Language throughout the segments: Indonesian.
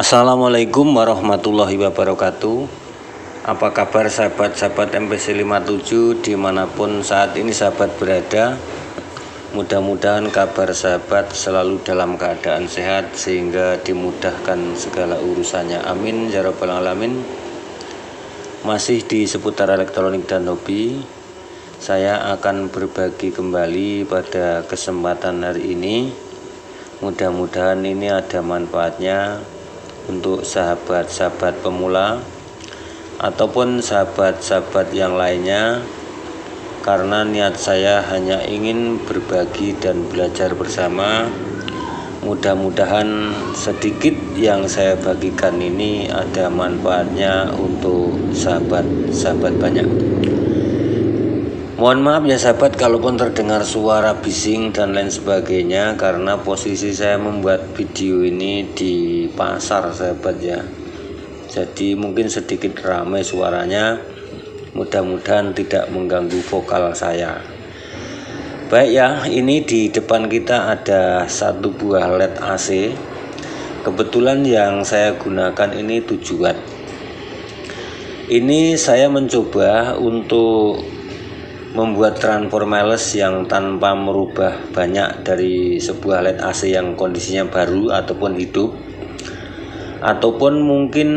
Assalamualaikum warahmatullahi wabarakatuh. Apa kabar sahabat-sahabat MPC57 dimanapun saat ini sahabat berada? Mudah-mudahan kabar sahabat selalu dalam keadaan sehat sehingga dimudahkan segala urusannya. Amin ya rabbal alamin. Masih di seputar elektronik dan hobi, saya akan berbagi kembali pada kesempatan hari ini. Mudah-mudahan ini ada manfaatnya untuk sahabat-sahabat pemula ataupun sahabat-sahabat yang lainnya, karena niat saya hanya ingin berbagi dan belajar bersama. Mudah-mudahan sedikit yang saya bagikan ini ada manfaatnya untuk sahabat-sahabat banyak. Mohon maaf ya sahabat kalaupun terdengar suara bising dan lain sebagainya, karena posisi saya membuat video ini di pasar sahabat ya. Jadi mungkin sedikit ramai suaranya, mudah-mudahan tidak mengganggu vokal saya. Baik ya, ini di depan kita ada satu buah LED AC. Kebetulan yang saya gunakan ini 7 watt. Ini saya mencoba untuk membuat transformers yang tanpa merubah banyak dari sebuah LED AC yang kondisinya baru ataupun hidup, ataupun mungkin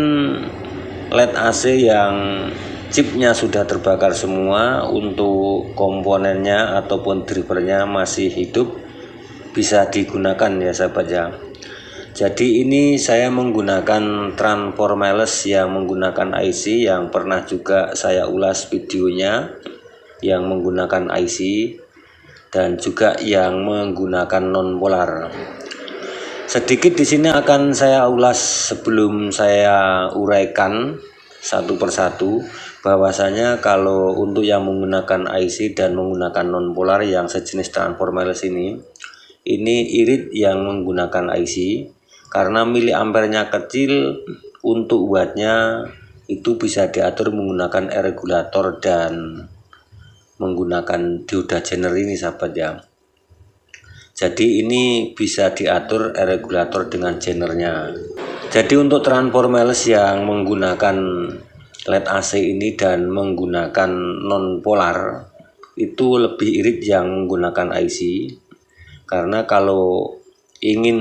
LED AC yang chipnya sudah terbakar semua, untuk komponennya ataupun drivernya masih hidup, bisa digunakan ya sahabat ya. Jadi ini saya menggunakan transformers yang menggunakan IC yang pernah juga saya ulas videonya, yang menggunakan IC dan juga yang menggunakan non polar. Sedikit di sini akan saya ulas sebelum saya uraikan satu persatu, bahwasanya kalau untuk yang menggunakan IC dan menggunakan non polar yang sejenis transformers ini irit yang menggunakan IC, karena miliampernya kecil, untuk wattnya itu bisa diatur menggunakan regulator dan menggunakan dioda jener ini sahabat ya. Jadi ini bisa diatur regulator dengan jenernya. Jadi untuk transformers yang menggunakan LED AC ini dan menggunakan non polar itu lebih irit yang menggunakan IC, karena kalau ingin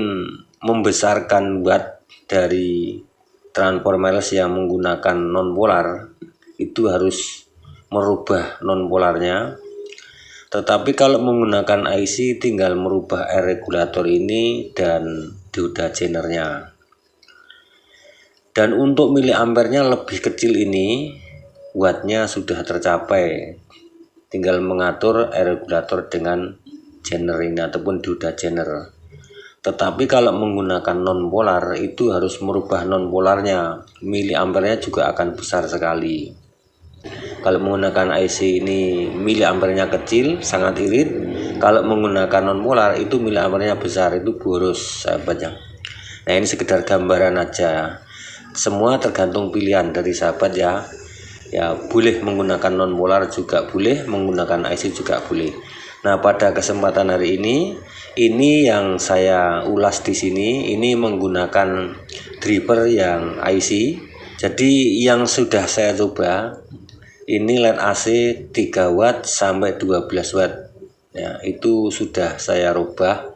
membesarkan watt dari transformers yang menggunakan non polar itu harus merubah non polarnya. Tetapi kalau menggunakan IC tinggal merubah regulator ini dan dioda jenernya. Dan untuk miliampernya lebih kecil ini, wattnya sudah tercapai, tinggal mengatur regulator dengan jener ini ataupun dioda jener. Tetapi kalau menggunakan non polar itu harus merubah non polarnya, miliampernya juga akan besar sekali. Kalau menggunakan IC ini miliampernya kecil, sangat irit. Kalau menggunakan non polar itu miliampernya besar, itu boros sahabatnya. Nah ini sekedar gambaran aja. Semua tergantung pilihan dari sahabat ya. Ya boleh menggunakan non polar juga boleh, menggunakan IC juga boleh. Nah pada kesempatan hari ini yang saya ulas di sini ini menggunakan driver yang IC. Jadi yang sudah saya coba ini LED AC 3 watt sampai 12 watt ya, itu sudah saya rubah.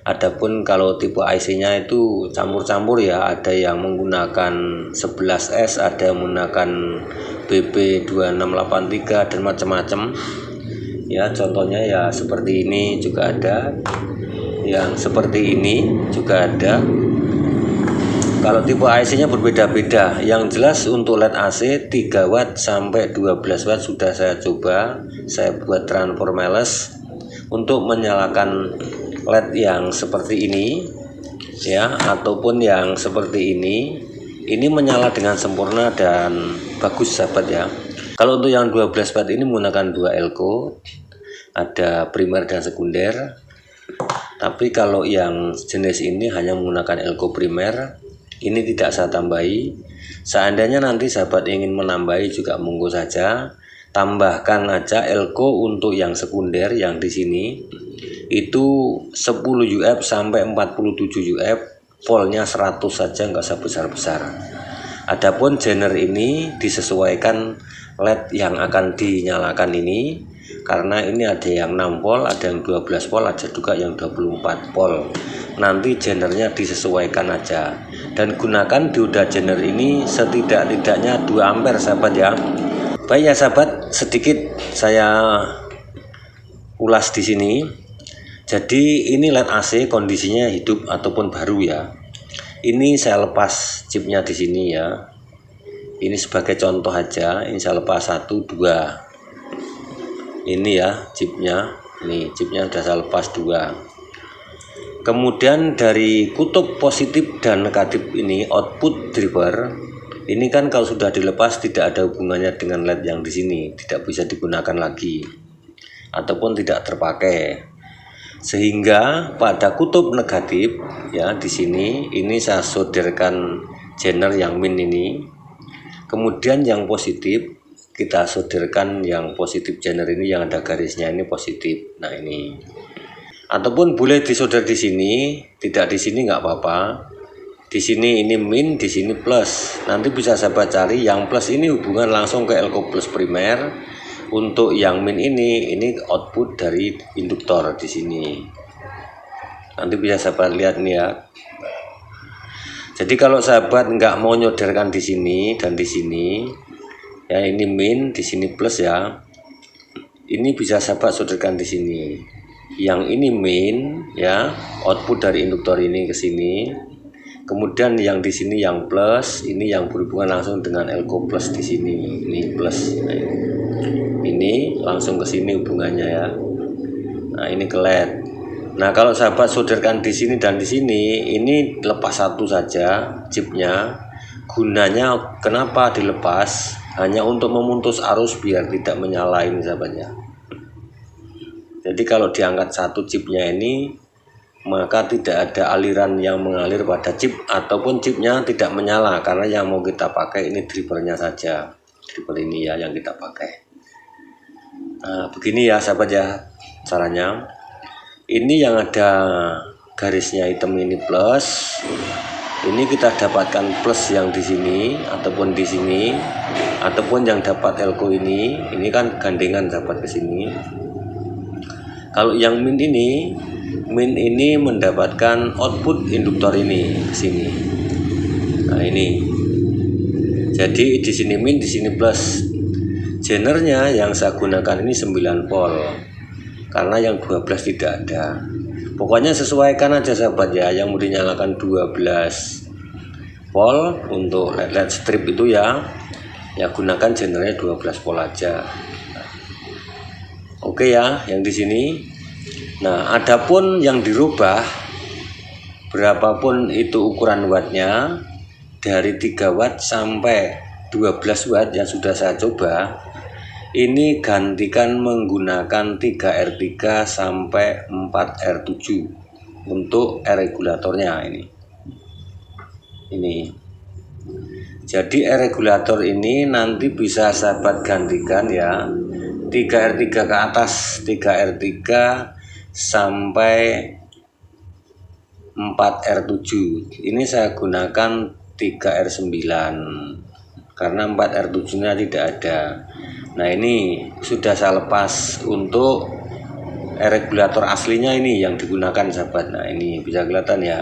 Adapun kalau tipe IC-nya itu campur-campur ya, ada yang menggunakan 11S, ada yang menggunakan BB2683 dan macam-macam ya. Contohnya ya seperti ini juga ada, yang seperti ini juga ada. Kalau tipe IC-nya berbeda-beda. Yang jelas untuk LED AC 3 watt sampai 12 watt sudah saya coba. Saya buat transformers untuk menyalakan LED yang seperti ini ya, ataupun yang seperti ini. Ini menyala dengan sempurna dan bagus sahabat ya. Kalau untuk yang 12 watt ini menggunakan 2 elko, ada primer dan sekunder. Tapi kalau yang jenis ini hanya menggunakan elko primer, ini tidak saya tambahi. Seandainya nanti sahabat ingin menambahi juga monggo saja, tambahkan aja elko untuk yang sekunder yang di sini itu 10 UF sampai 47 UF voltnya 100 saja, nggak usah besar-besar. Adapun genre ini disesuaikan LED yang akan dinyalakan ini, karena ini ada yang 6 volt, ada yang 12 volt, ada juga yang 24 volt. Nanti genernya disesuaikan aja, dan gunakan dioda genre ini setidak-tidaknya 2 ampere sahabat ya. Baik ya sahabat, sedikit saya ulas di sini. Jadi ini LED AC kondisinya hidup ataupun baru ya. Ini saya lepas chipnya di sini ya. Ini sebagai contoh aja. Ini saya lepas 1, 2. Ini ya chipnya. Ini chipnya sudah saya lepas 2. Kemudian dari kutub positif dan negatif ini output driver. Ini kan kalau sudah dilepas tidak ada hubungannya dengan LED yang di sini, tidak bisa digunakan lagi ataupun tidak terpakai. Sehingga pada kutub negatif ya di sini ini saya solderkan genre yang min ini. Kemudian yang positif kita solderkan yang positif genre ini, yang ada garisnya ini positif. Nah ini. Ataupun boleh disolder di sini, tidak di sini nggak apa-apa. Di sini ini min, di sini plus. Nanti bisa sahabat cari yang plus ini hubungan langsung ke elko plus primer. Untuk yang min ini output dari induktor di sini. Nanti bisa sahabat lihat nih ya. Jadi kalau sahabat nggak mau nyoderkan di sini dan di sini, ya ini min, di sini plus ya. Ini bisa sahabat solderkan di sini. Yang ini min ya, output dari induktor ini ke sini. Kemudian yang di sini yang plus, ini yang berhubungan langsung dengan elko plus di sini. Ini plus. Nah, ini langsung ke sini hubungannya ya. Nah ini ke LED. Nah kalau sahabat solderkan di sini dan di sini, ini lepas 1 saja chipnya. Gunanya kenapa dilepas? Hanya untuk memutus arus biar tidak menyala ini sahabatnya. Jadi kalau diangkat 1 chipnya ini, maka tidak ada aliran yang mengalir pada chip ataupun chipnya tidak menyala, karena yang mau kita pakai ini drivernya saja. Driver ini ya yang kita pakai. Nah begini ya sahabat ya caranya. Ini yang ada garisnya hitam ini plus. Ini kita dapatkan plus yang di sini ataupun di sini, ataupun yang dapat elko ini kan gandengan sahabat ke sini. Kalau yang min ini mendapatkan output induktor ini ke sini. Nah ini. Jadi di sini min, di sini plus. Genernya yang saya gunakan ini 9 volt. Karena yang 12 tidak ada. Pokoknya sesuaikan aja sahabat ya, yang mau dinyalakan 12 volt untuk LED strip itu ya. Ya gunakan genernya 12 volt aja. Oke ya, yang di sini. Nah, adapun yang dirubah berapapun itu ukuran wattnya, dari 3 watt sampai 12 watt yang sudah saya coba, ini gantikan menggunakan 3R3 sampai 4R7 untuk regulatornya ini. Jadi regulator ini nanti bisa sahabat gantikan ya, 3R3 ke atas, 3R3 sampai 4R7. Ini saya gunakan 3R9 karena 4R7 nya tidak ada. Nah ini sudah saya lepas untuk regulator aslinya ini yang digunakan sahabat. Nah ini bisa kelihatan ya.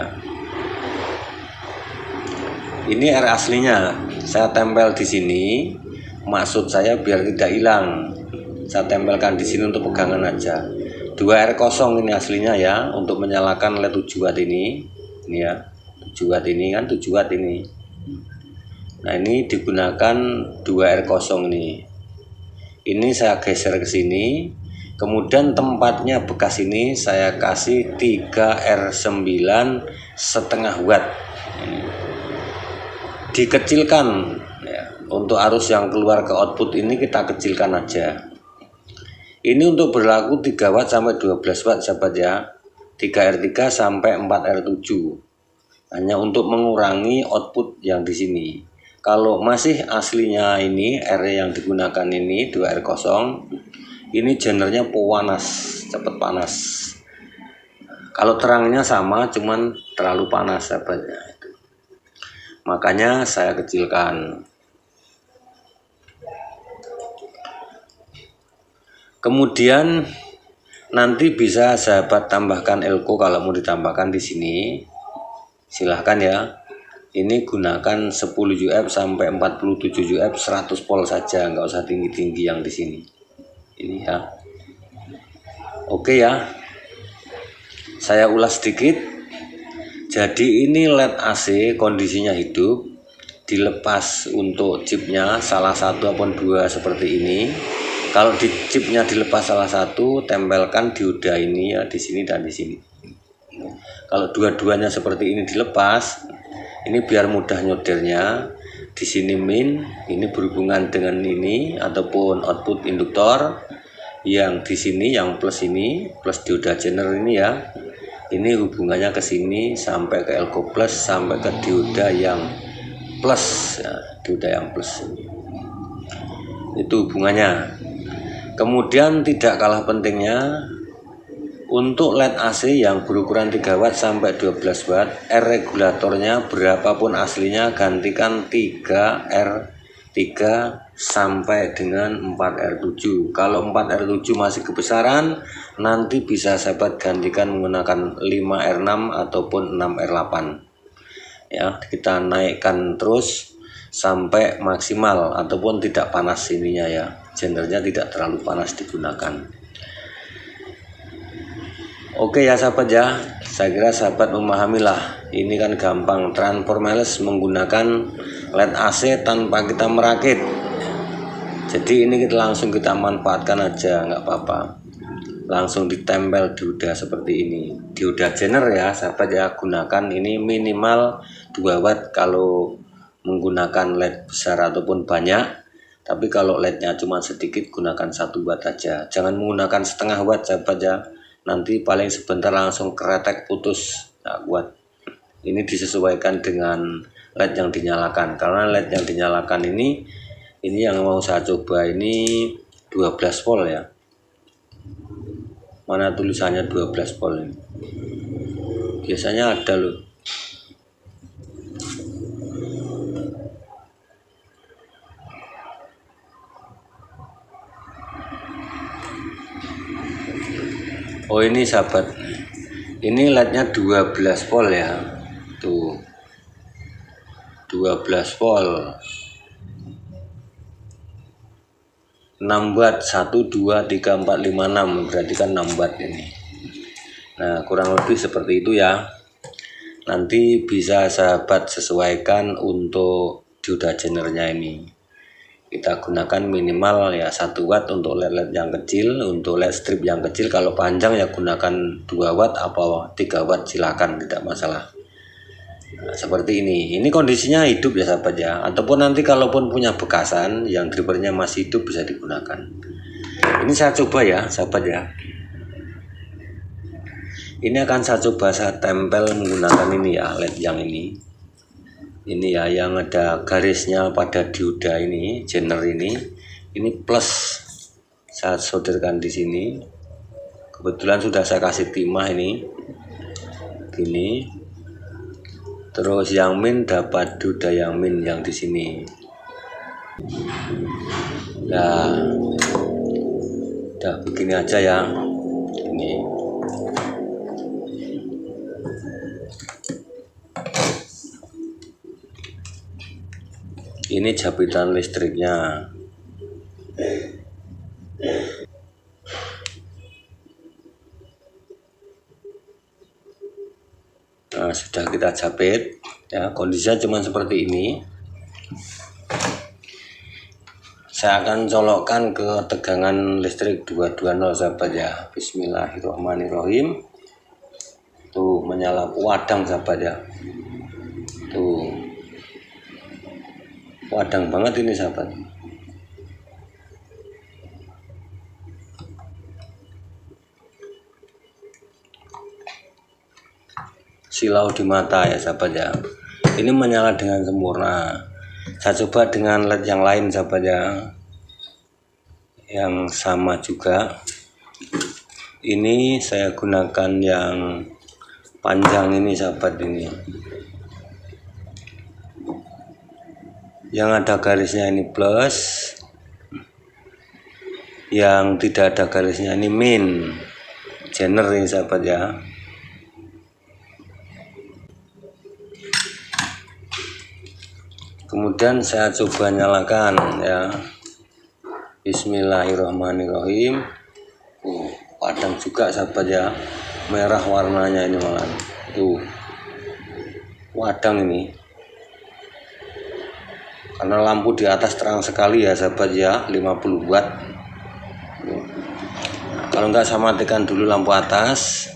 Ini R aslinya saya tempel di sini. Maksud saya biar tidak hilang. Saya tempelkan di sini untuk pegangan aja. 2R kosong ini aslinya ya, untuk menyalakan LED 7 watt ini. Ini ya, 7 watt ini kan 7 watt ini. Nah ini digunakan 2R kosong ini. Ini saya geser ke sini, kemudian tempatnya bekas ini saya kasih 3R9 setengah watt. Dikecilkan ya, untuk arus yang keluar ke output ini kita kecilkan aja. Ini untuk berlaku 3 watt sampai 12 watt sahabat ya, 3R3 sampai 4R7, hanya untuk mengurangi output yang di sini. Kalau masih aslinya ini R yang digunakan ini 2R0, ini genernya panas, cepat panas. Kalau terangnya sama, cuman terlalu panas sahabatnya. Makanya saya kecilkan. Kemudian nanti bisa sahabat tambahkan elko kalau mau ditambahkan di sini. Silahkan ya. Ini gunakan 10 UF sampai 47 UF 100 volt saja, nggak usah tinggi-tinggi yang di sini. Ini ya. Oke ya. Saya ulas sedikit. Jadi ini LED AC kondisinya hidup. Dilepas untuk chipnya salah satu ataupun dua seperti ini. Kalau di chipnya dilepas salah satu, tempelkan dioda ini ya di sini dan di sini. Kalau dua-duanya seperti ini dilepas, ini biar mudah nyodernya. Di sini min, ini berhubungan dengan ini ataupun output induktor. Yang di sini yang plus ini, plus dioda jener ini ya. Ini hubungannya ke sini sampai ke elko plus sampai ke dioda yang plus ya, dioda yang plus. Itu hubungannya. Kemudian tidak kalah pentingnya, untuk LED AC yang berukuran 3 watt sampai 12 watt, R regulatornya berapapun aslinya gantikan 3R3 sampai dengan 4R7. Kalau 4R7 masih kebesaran, nanti bisa sahabat gantikan menggunakan 5R6 ataupun 6R8. Ya, kita naikkan terus sampai maksimal ataupun tidak panas ininya ya. Genernya tidak terlalu panas digunakan. Oke ya sahabat ya, saya kira sahabat memahamilah. Ini kan gampang, transformers menggunakan LED AC tanpa kita merakit. Jadi ini langsung kita manfaatkan aja, nggak apa-apa. Langsung ditempel dioda seperti ini. Dioda jener ya sahabat ya, gunakan ini minimal 2 watt kalau menggunakan LED besar ataupun banyak. Tapi kalau LED-nya cuma sedikit, gunakan 1 watt aja. Jangan menggunakan setengah watt sahabat ya. Nanti paling sebentar langsung keretek putus, nggak kuat. Ini disesuaikan dengan LED yang dinyalakan. Karena LED yang dinyalakan ini yang mau saya coba ini 12 volt ya. Mana tulisannya 12 volt ini? Biasanya ada loh. Oh ini sahabat, ini LED-nya 12 volt ya, tuh 12 volt 6 watt 1, 2, 3, 4, 5, 6 berarti kan 6 watt ini. Nah kurang lebih seperti itu ya. Nanti bisa sahabat sesuaikan untuk dioda jenernya ini. Kita gunakan minimal ya 1 watt untuk LED yang kecil, untuk LED strip yang kecil. Kalau panjang ya gunakan 2 watt atau 3 watt silakan, tidak masalah. Nah, seperti ini kondisinya hidup ya sahabat ya. Ataupun nanti kalaupun punya bekasan yang drivernya masih hidup bisa digunakan. Ini saya coba ya sahabat ya. Ini akan saya coba saya tempel menggunakan ini ya, LED yang ini ya, yang ada garisnya pada dioda ini, jener ini plus saya solderkan di sini. Kebetulan sudah saya kasih timah ini, gini. Terus yang min dapat dioda yang min yang di sini. Nah, udah begini aja ya. Ini. Ini jabitan listriknya. Nah, sudah kita jepit ya, kondisinya cuma seperti ini. Saya akan colokkan ke tegangan listrik 220 sahabat ya. Bismillahirrahmanirrahim. Tuh menyala wadang sahabat ya. Tuh wadang banget ini sahabat. Silau di mata ya sahabat ya. Ini menyala dengan sempurna. Saya coba dengan LED yang lain sahabat ya, yang sama juga. Ini saya gunakan yang panjang ini sahabat, ini yang ada garisnya ini plus, yang tidak ada garisnya ini min, zener ini sahabat ya. Kemudian saya coba nyalakan ya. Bismillahirrahmanirrahim. Padam juga sahabat ya, merah warnanya ini malah tuh wadang ini, karena lampu di atas terang sekali ya sahabat ya, 50 watt. Kalau enggak saya matikan dulu lampu atas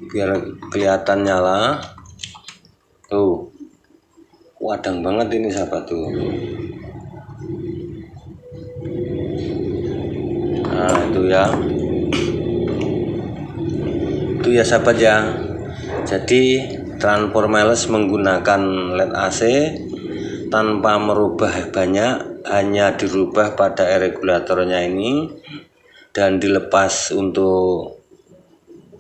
biar kelihatan nyala. Tuh wadang banget ini sahabat tuh. Nah itu ya sahabat ya. Jadi Transformers menggunakan LED AC tanpa merubah banyak, hanya dirubah pada regulatornya ini dan dilepas untuk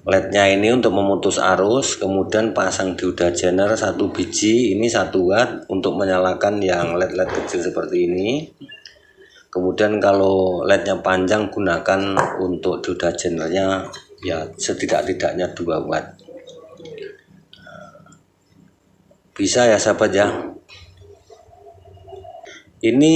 LED-nya ini untuk memutus arus, kemudian pasang dioda zener 1 biji, ini 1 watt untuk menyalakan yang LED-LED kecil seperti ini. Kemudian kalau LED-nya panjang gunakan untuk dioda zenernya ya setidak-tidaknya 2 watt. Bisa ya sahabat ya. Ini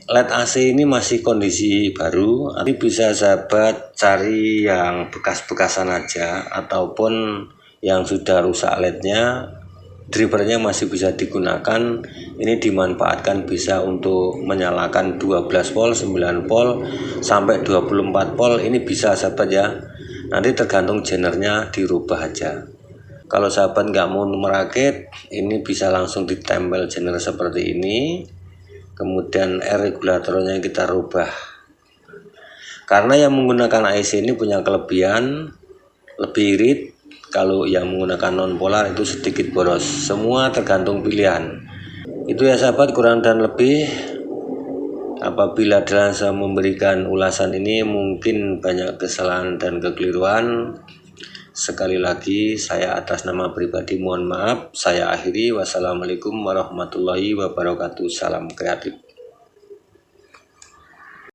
LED AC ini masih kondisi baru, nanti bisa sahabat cari yang bekas-bekasan aja ataupun yang sudah rusak LED-nya, drivernya masih bisa digunakan. Ini dimanfaatkan bisa untuk menyalakan 12 volt, 9 volt sampai 24 volt, ini bisa sahabat ya. Nanti tergantung zenernya dirubah aja. Kalau sahabat nggak mau merakit, ini bisa langsung ditempel zener seperti ini. Kemudian regulatornya kita rubah. Karena yang menggunakan AC ini punya kelebihan lebih irit. Kalau yang menggunakan non polar itu sedikit boros. Semua tergantung pilihan. Itu ya sahabat, kurang dan lebih. Apabila dalam saya memberikan ulasan ini mungkin banyak kesalahan dan kekeliruan, sekali lagi saya atas nama pribadi mohon maaf. Saya akhiri. Wassalamualaikum warahmatullahi wabarakatuh. Salam kreatif.